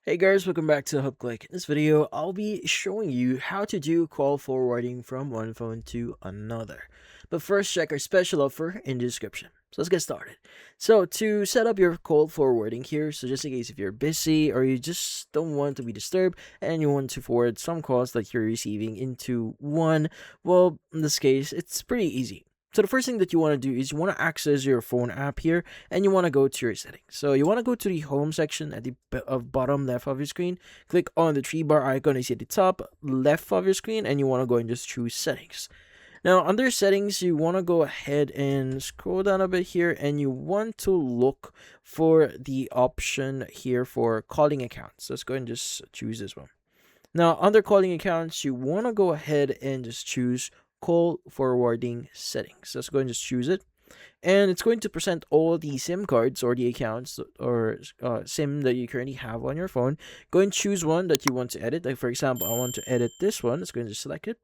Hey guys, welcome back to HubClick. In this video, I'll be showing you how to do call forwarding from one phone to another. But first, check our special offer in the description. So let's get started. So to set up your call forwarding here, so just in case if you're busy or you just don't want to be disturbed and you want to forward some calls that you're receiving into one, well, in this case, it's pretty easy. So the first thing that you want to do is you want to access your phone app here and you want to go to your settings. So you want to go to the home section at the bottom left of your screen. Click on the three bar icon you see at the top left of your screen and you want to go and just choose settings. Now under settings, you want to go ahead and scroll down a bit here and you want to look for the option here for calling accounts. Let's go and just choose this one. Now under calling accounts, you want to go ahead and just choose call forwarding settings. Let's go and just choose it. And it's going to present all the SIM cards or the accounts or SIM that you currently have on your phone. Go and choose one that you want to edit. Like for example, I want to edit this one. Let's go and just select it.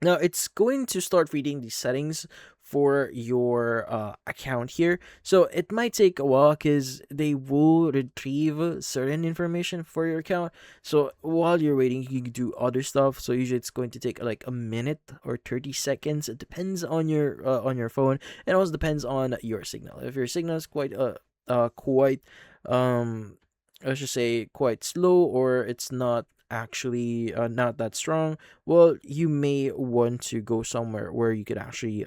Now it's going to start reading the settings for your account here. So it might take a while because they will retrieve certain information for your account. So while you're waiting, you can do other stuff. So usually it's going to take like a minute or 30 seconds. It depends on your phone, and also depends on your signal. If your signal is quite I should say quite slow, or it's not actually not that strong, well, you may want to go somewhere where you could actually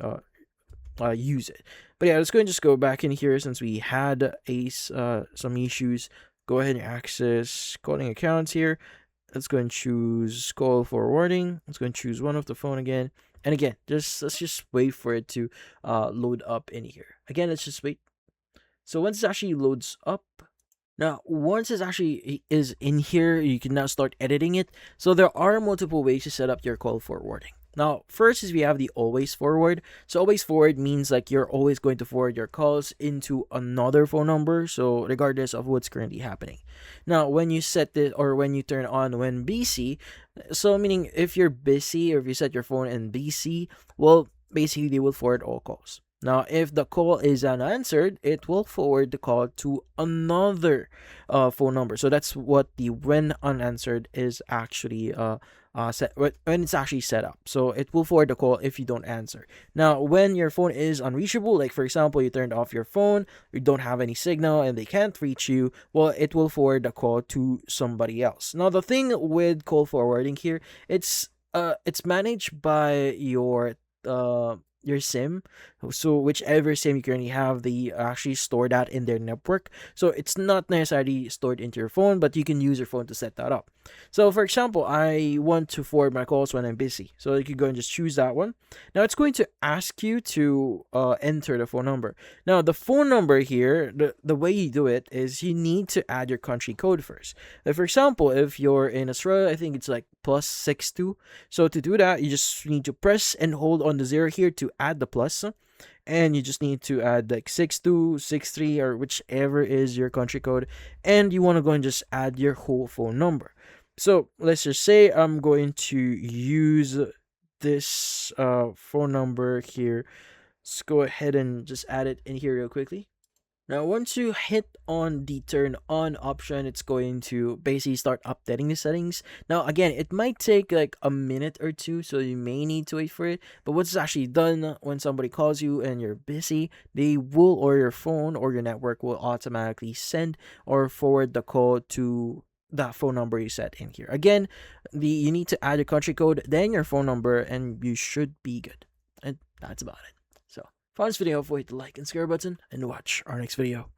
use it. But yeah, let's go and just go back in here since we had some issues. Go ahead and access calling accounts here. Let's go and choose call forwarding. Let's go and choose one of the phone again. And again, let's just wait for it to load up in here. Again, let's just wait. So once it actually loads up, now, once it actually is in here, you can now start editing it. So there are multiple ways to set up your call forwarding. Now, first is we have the always forward. So always forward means like you're always going to forward your calls into another phone number. So regardless of what's currently happening. Now, when you set it or when you turn on when busy, so meaning if you're busy or if you set your phone in busy, well, basically they will forward all calls. Now, if the call is unanswered, it will forward the call to another phone number. So that's what the when unanswered is actually set when it's actually set up. So it will forward the call if you don't answer. Now, when your phone is unreachable, like for example, you turned off your phone, you don't have any signal, and they can't reach you, well, it will forward the call to somebody else. Now, the thing with call forwarding here, it's managed by your SIM. So whichever SIM you currently have, they actually store that in their network. So it's not necessarily stored into your phone, but you can use your phone to set that up. So for example, I want to forward my calls when I'm busy. So you can go and just choose that one. Now it's going to ask you to enter the phone number. Now the phone number here, the way you do it is you need to add your country code first. Like for example, if you're in Australia, I think it's like +62. So to do that, you just need to press and hold on the zero here to add the plus, and you just need to add like 6263 or whichever is your country code, and you want to go and just add your whole phone number. So let's just say I'm going to use this phone number here. Let's go ahead and just add it in here real quickly. Now, once you hit on the turn on option, it's going to basically start updating the settings. Now, again, it might take like a minute or two, so you may need to wait for it. But what's actually done when somebody calls you and you're busy, they will, or your phone or your network will automatically send or forward the call to that phone number you set in here. Again, you need to add your country code, then your phone number, and you should be good. And that's about it. So, found this video, hopefully hit the like and share button, and watch our next video.